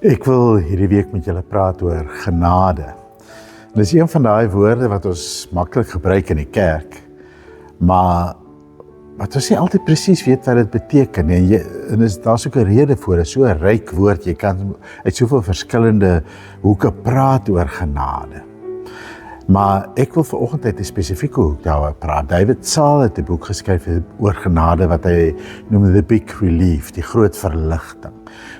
Ek wil hierdie week met julle praat oor genade. Dit is een van daai woorde wat ons maklik gebruik in die kerk, maar wat ons nie altyd presies weet wat dit beteken. En daar's ook 'n rede voor, dit is so 'n ryk woord, jy kan uit soveel verskillende hoeke praat oor genade. Maar ek wil vanoggend uit 'n spesifieke hoek daaroor praat. David Zahl het 'n boek geskryf oor genade wat hy noem The Big Relief, die groot verligting.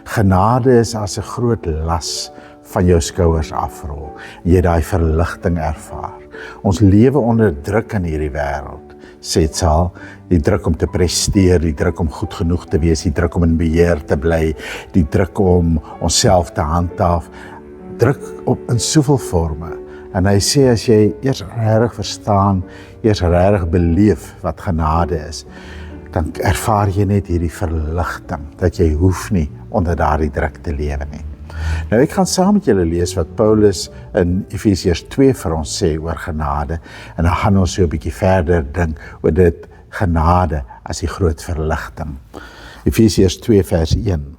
Genade is as 'n groot las van jou skouers afrol. Jy daai verligting ervaar. Ons lewe onder druk in hierdie wêreld, sê Zahl, die druk om te presteer, die druk om goed genoeg te wees, die druk om in beheer te bly, die druk om onsself te handhaaf, druk in soveel forme. En hy sê as jy eers regtig verstaan, eers regtig beleef wat genade is, dan ervaar jy net hierdie verligting, dat jy hoef nie onder daardie druk te lewe nie. Nou ek gaan saam met julle lees wat Paulus in Efesiërs 2 vir ons sê oor genade, en dan gaan ons so 'n bietjie verder dink oor dit genade as die groot verligting. Efesiërs 2 vers 1.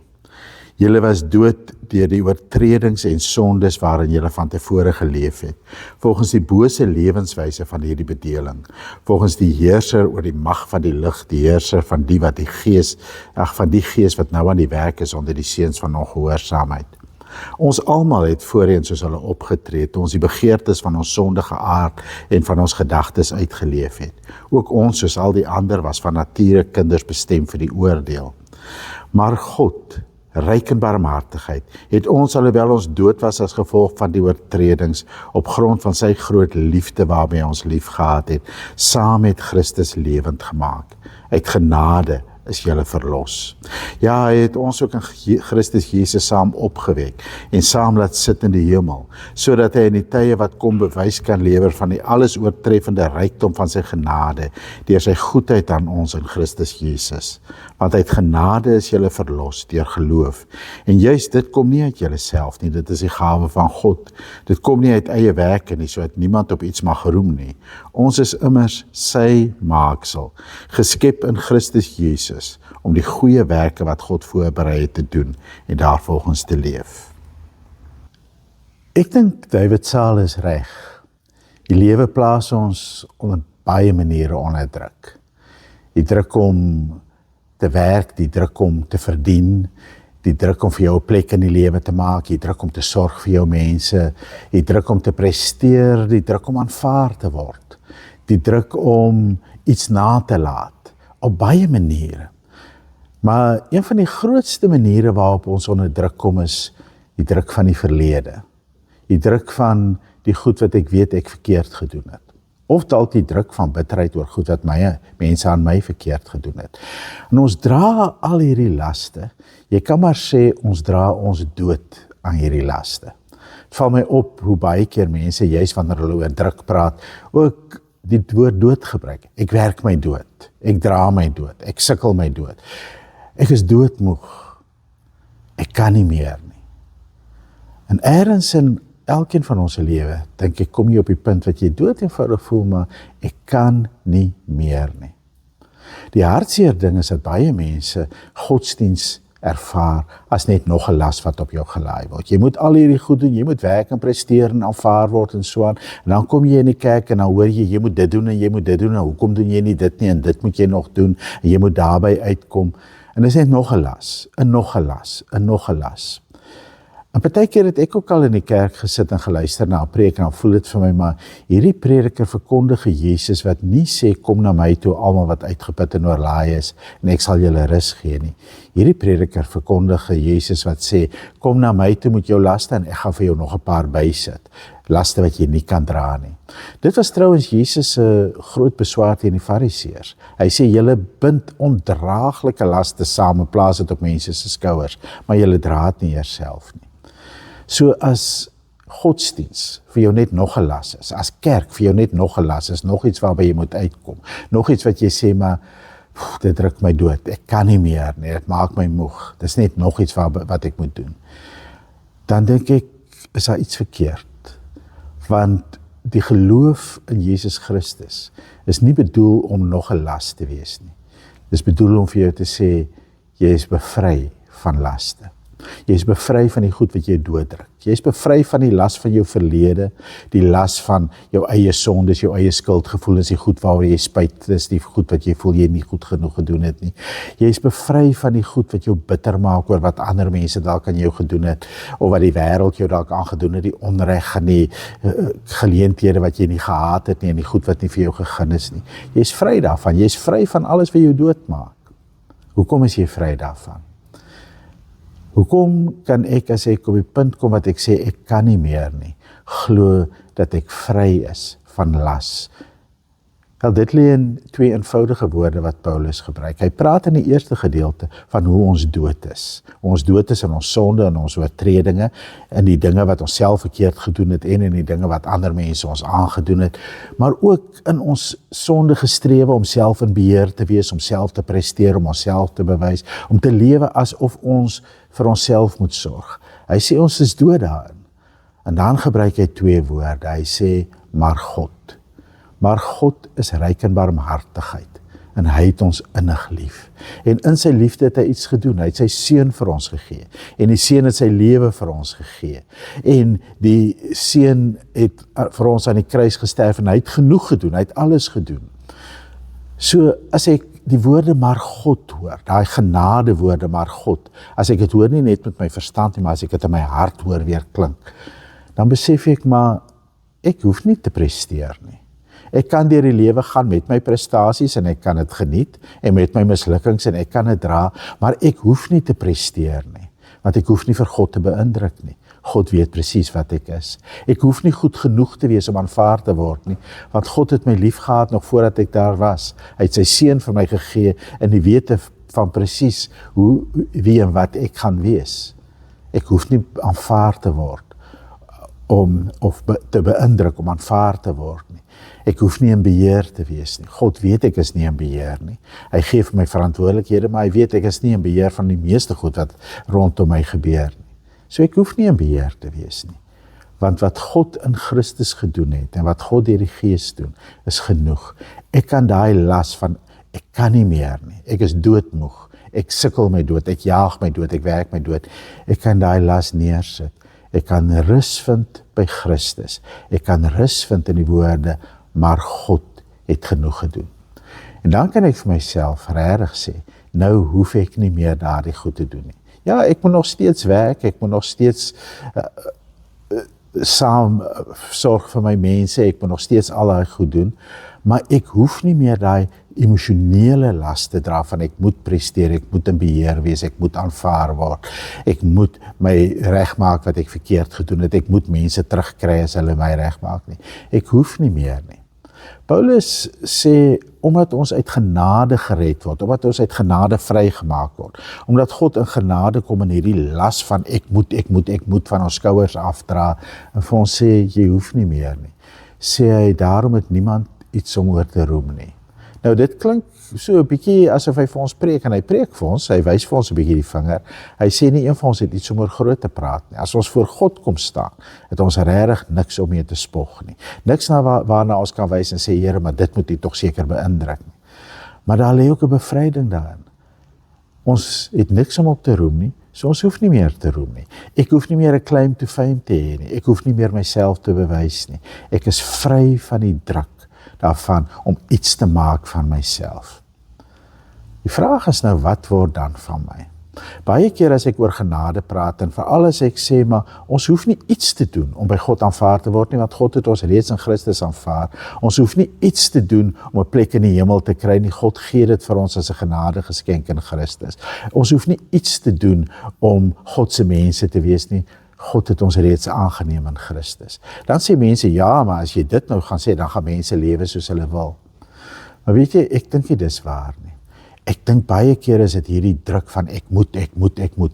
Julle was dood deur die oortredings en sondes waarin julle van tevore geleef het, volgens die bose lewenswyse van hierdie bedeling, volgens die heerser oor die mag van die lig, die heerser van die gees wat nou aan die werk is onder die seuns van ongehoorsaamheid. Ons almal het voorheen soos hulle opgetree, toe ons die begeertes van ons sondige aard en van ons gedagtes uitgeleef het. Ook ons, soos al die ander, was van nature kinders bestem vir die oordeel. Maar God, ryk in barmhartigheid, het ons, alhoewel ons dood was as gevolg van die oortredings, op grond van sy groot liefde waarmee ons lief gehad het, saam met Christus lewend gemaak. Uit genade is julle verlos. Ja, hy het ons ook in Christus Jesus saam opgewek en saam laat sit in die hemel, sodat hy in die tye wat kom bewys kan lewer van die alles oortreffende rykdom van sy genade, deur sy goedheid aan ons in Christus Jesus. Want uit genade is julle verlos deur geloof. En juist dit kom nie uit julleself nie, dit is die gawe van God. Dit kom nie uit eie werke nie, sodat niemand op iets mag roem nie. Ons is immers sy maaksel, geskep in Christus Jesus, om die goeie werke wat God voorberei het te doen en daarvolgens te leef. Ek dink David Zahl is reg. Die lewe plaas ons op baie maniere onder druk. Die druk om te werk, die druk om te verdien, die druk om vir jou 'n plek in die lewe te maak, die druk om te sorg vir jou mense, die druk om te presteer, die druk om aanvaar te word, die druk om iets na te laat, op baie maniere. Maar een van die grootste maniere waarop ons onder druk kom is die druk van die verlede. Die druk van die goed wat ek weet ek verkeerd gedoen het. Of dalk die druk van bitterheid oor goed wat mense aan my verkeerd gedoen het. En ons dra al hierdie laste. Jy kan maar sê ons dra ons dood aan hierdie laste. Het val my op hoe baie keer mense, juist wanneer hulle oor druk praat, ook die woord dood gebruik. Ek werk my dood, ek dra my dood, ek sukkel my dood. Ek is doodmoeg, ek kan nie meer nie. En ergens in elkeen van ons lewe, dink ek, kom jy op die punt wat jy dood eenvoudig voel, maar ek kan nie meer nie. Die hartseer ding is dat baie mense godsdiens ervaar as net nog 'n las wat op jou gelaai word. Jy moet al hierdie goed doen, jy moet werk en presteer en aanvaar word en so aan. En dan kom jy in die kerk en dan hoor jy moet dit doen en jy moet dit doen, en hoekom doen jy nie dit nie, en dit moet jy nog doen, en jy moet daarby uitkom. En dit is net nog 'n las, en nog 'n las, en nog 'n las. En partykeer het ek ook al in die kerk gesit en geluister na 'n preek, en dan voel dit vir my, maar hierdie prediker verkondige Jesus wat nie sê, kom na my toe almal wat uitgeput en oorlaai is, en ek sal julle rus gee nie. Hierdie prediker verkondige Jesus wat sê, kom na my toe met jou laste, en ek gaan vir jou nog 'n paar bysit. Laste wat jy nie kan dra nie. Dit was trouwens Jesus se groot beswaar teen die Fariseërs. Hy sê, julle bind ondraaglike laste saam en plaas dit op mense se skouers, maar julle dra dit nie eers self nie. So as godsdiens vir jou net nog 'n las is, as kerk vir jou net nog 'n las is, nog iets waarby jy moet uitkom, nog iets wat jy sê, maar dit druk my dood, ek kan nie meer nie, dit maak my moeg, dit is net nog iets wat ek moet doen. Dan dink ek, is daar iets verkeerd. Want die geloof in Jesus Christus is nie bedoel om nog 'n las te wees nie. Dit is bedoel om vir jou te sê, jy is bevry van laste. Jy is bevry van die goed wat jy dooddruk. Jy is bevry van die las van jou verlede, die las van jou eie sondes, jou eie skuldgevoelens, die goed waaroor jy spyt is, die goed wat jy voel jy nie goed genoeg gedoen het nie. Jy is bevry van die goed wat jou bitter maak oor wat ander mense dalk aan jou gedoen het, of wat die wêreld jou dalk aangedoen het, die onreg en die geleenthede wat jy nie gehaat het nie, en die goed wat nie vir jou gegee is nie. Jy is vry daarvan, jy is vry van alles wat jou doodmaak. Hoekom is jy vry daarvan? Hoekom kan ek, as ek op die punt kom wat ek sê, ek kan nie meer nie, glo dat ek vry is van las? Wel, dit lê in twee eenvoudige woorde wat Paulus gebruik. Hy praat in die eerste gedeelte van hoe ons dood is. Ons dood is in ons sonde en ons oortredinge, in die dinge wat ons self verkeerd gedoen het en in die dinge wat ander mense ons aangedoen het, maar ook in ons sondige strewe om self in beheer te wees, om self te presteer, om onsself te bewys, om te lewe asof ons vir onsself moet sorg. Hy sê ons is dood daarin. En dan gebruik hy twee woorde. Hy sê, maar God. Maar God is ryk in barmhartigheid en hy het ons innig lief. En in sy liefde het hy iets gedoen. Hy het sy seun vir ons gegee. En die seun het sy lewe vir ons gegee. En die seun het vir ons aan die kruis gesterf en hy het genoeg gedoen. Hy het alles gedoen. So as ek die woorde maar God hoor, daai genade woorde maar God, as ek dit hoor nie net met my verstand nie, maar as ek dit in my hart hoor weer klink, dan besef ek maar, ek hoef nie te presteer nie. Ek kan deur die lewe gaan met my prestasies en ek kan dit geniet en met my mislukkings en ek kan dit dra, maar ek hoef nie te presteer nie, want ek hoef nie vir God te beïndruk nie. God weet presies wat ek is. Ek hoef nie goed genoeg te wees om aanvaar te word nie, want God het my lief gehad nog voordat ek daar was. Hy het sy seun vir my gegee in die wete van presies wie en wat ek gaan wees. Ek hoef nie aanvaar te word of te beïndruk om aanvaar te word nie. Ek hoef nie in beheer te wees nie. God weet ek is nie in beheer nie. Hy gee vir my verantwoordelikhede, maar hy weet ek is nie in beheer van die meeste goed wat rondom my gebeur nie. So ek hoef nie in beheer te wees nie. Want wat God in Christus gedoen het en wat God deur die Gees doen, is genoeg. Ek kan daai las van ek kan nie meer nie. Ek is doodmoeg. Ek sukkel my dood, ek jaag my dood, ek werk my dood. Ek kan daai las neersit. Ek kan rus vind by Christus. Ek kan rus vind in die woorde, maar God het genoeg gedoen. En dan kan ek vir myself regtig sê, nou hoef ek nie meer daardie goed te doen nie. Ja, ek moet nog steeds werk, ek moet nog steeds saam sorg vir my mense, ek moet nog steeds al daai goed doen, maar ek hoef nie meer daai emosionele las te dra van ek moet presteer, ek moet in beheer wees, ek moet aanvaar word, ek moet my regmaak wat ek verkeerd gedoen het, ek moet mense terugkry as hulle my regmaak nie. Ek hoef nie meer nie. Paulus sê, omdat ons uit genade gered word, omdat ons uit genade vrygemaak word, omdat God in genade kom en hierdie las van ek moet van ons skouers afdra, en vir ons sê, jy hoef nie meer nie. Sê hy, daarom het niemand iets om oor te roem nie. Nou dit klink so 'n bietjie asof hy vir ons preek, en hy preek vir ons, hy wys vir ons 'n bietjie die vinger, hy sê nie een van ons het iets om oor groot te praat nie. As ons voor God kom staan, het ons regtig niks om mee te spog nie. Niks waarna ons kan wys en sê, Here, maar dit moet U tog seker beïndruk nie. Maar daar lê ook 'n bevryding daarin. Ons het niks om op te roem nie, so ons hoef nie meer te roem nie. Ek hoef nie meer 'n claim to fame te hê nie. Ek hoef nie meer myself te bewys nie. Ek is vry van die druk daarvan om iets te maak van myself. Die vraag is nou, wat word dan van my? Baie keer as ek oor genade praat, en veral as ek sê, maar ons hoef nie iets te doen om by God aanvaar te word nie, want God het ons reeds in Christus aanvaar. Ons hoef nie iets te doen om 'n plek in die hemel te kry nie. God gee dit vir ons as 'n genade geskenk in Christus. Ons hoef nie iets te doen om God se mense te wees nie. God het ons reeds aangeneem in Christus. Dan sê mense, ja, maar as jy dit nou gaan sê, dan gaan mense lewe soos hulle wil. Maar weet jy, ek dink nie dis waar nie. Ek dink baie keer is dit hierdie druk van ek moet,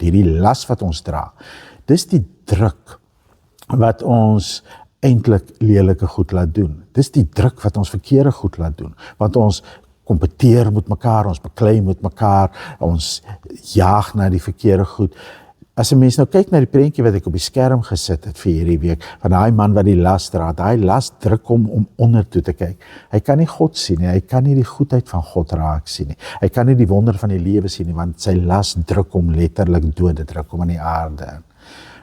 hierdie las wat ons dra. Dis die druk wat ons eintlik lelike goed laat doen. Dis die druk wat ons verkeerde goed laat doen. Want ons kompeteer met mekaar, ons beklei met mekaar, ons jaag na die verkeerde goed. As 'n mens nou kyk na die prentjie wat ek op die skerm gesit het vir hierdie week, van daai man wat die las dra, daai las druk hom om onder toe te kyk. Hy kan nie God sien nie, hy kan nie die goedheid van God raak sien nie. Hy kan nie die wonder van die lewe sien nie, want sy las druk hom letterlik dood, dit druk hom aan die aarde in.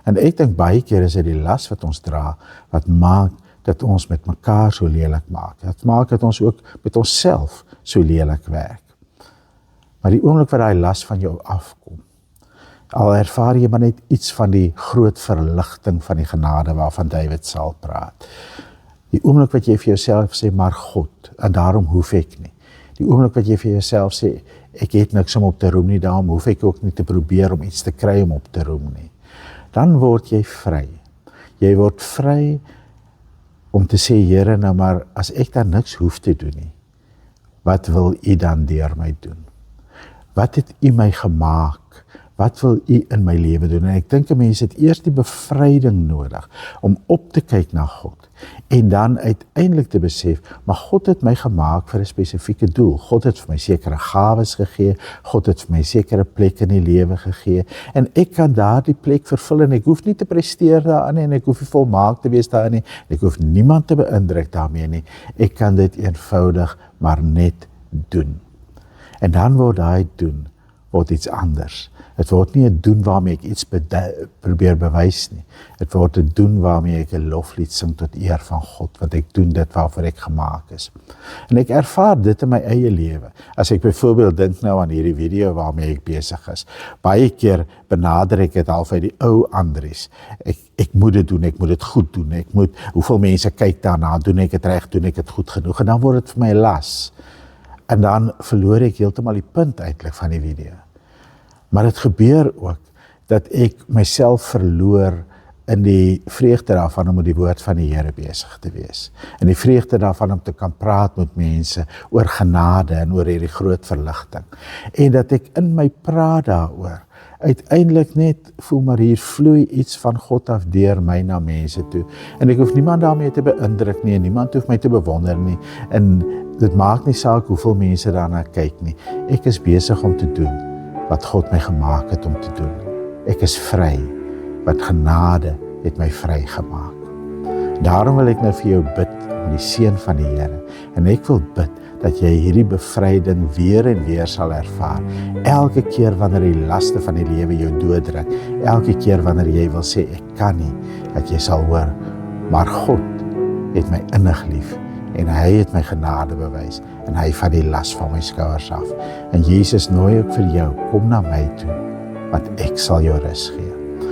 En ek dink baie keer is dit die las wat ons dra, wat maak dat ons met mekaar so lelik maak. Dit maak dat ons ook met onsself so lelik werk. Maar die oomblik wat daai las van jou afkom, al ervaar jy maar net iets van die groot verligting van die genade waarvan David sal praat. Die oomblik wat jy vir jouself sê, maar God, en daarom hoef ek nie. Die oomblik wat jy vir jouself sê, ek het niks om op te roem nie, daarom hoef ek ook nie te probeer om iets te kry om op te roem nie. Dan word jy vry. Jy word vry om te sê, Here, nou maar, as ek dan niks hoef te doen nie, wat wil U dan deur my doen? Wat het U my gemaak? Wat wil U in my lewe doen? En ek dink 'n mens het eers die bevryding nodig om op te kyk na God en dan uiteindelik te besef, maar God het my gemaak vir 'n spesifieke doel. God het vir my sekere gawes gegee, God het vir my sekere plek in die lewe gegee en ek kan daardie plek vervul en ek hoef nie te presteer daarin en ek hoef nie volmaak te wees daarin nie. Ek hoef niemand te beïndruk daarmee nie. Ek kan dit eenvoudig maar net doen. En dan word daai doen word iets anders. Het word nie 'n doen waarmee ek iets probeer bewys nie. Het word 'n doen waarmee ek 'n loflied sing tot eer van God, want ek doen dit waarvoor ek gemaak is. En ek ervaar dit in my eie lewe. As ek byvoorbeeld dink nou aan hierdie video waarmee ek besig is, baie keer benader ek dit al vir die ou Andries. Ek moet dit doen, ek moet dit goed doen, hoeveel mense kyk daarna, doen ek dit reg, doen ek dit goed genoeg, en dan word dit vir my las. En dan verloor ek heeltemal die punt eintlik van die video. Maar dit gebeur ook dat ek myself verloor in die vreugde daarvan om met die woord van die Here besig te wees. In die vreugde daarvan om te kan praat met mense oor genade en oor hierdie groot verligting. En dat ek in my praat daaroor uiteindelik net voel maar hier vloei iets van God af deur my na mense toe. En ek hoef niemand daarmee te beïndruk nie en niemand hoef my te bewonder nie. En dit maak nie saak hoeveel mense daarna kyk nie. Ek is besig om te doen wat God my gemaak het om te doen. Ek is vry, want genade het my vry gemaak. Daarom wil ek nou vir jou bid om die seën van die Here. En ek wil bid dat jy hierdie bevryding weer en weer sal ervaar. Elke keer wanneer die laste van die lewe jou dooddruk, elke keer wanneer jy wil sê ek kan nie, dat jy sal hoor, maar God het my innig lief. En hy het my genade bewys en hy vat die las van my skouers af. En Jesus nooi ook vir jou, kom na my toe, want ek sal jou rus gee.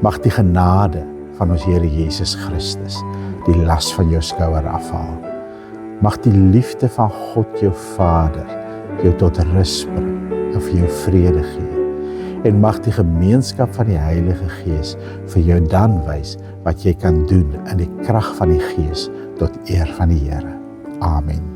Mag die genade van ons Here Jesus Christus die las van jou skouer afhaal. Mag die liefde van God jou Vader jou tot rus bring en vir jou vrede gee. En mag die gemeenskap van die Heilige Gees vir jou dan wys wat jy kan doen in die krag van die Gees tot eer van die Here. Amen.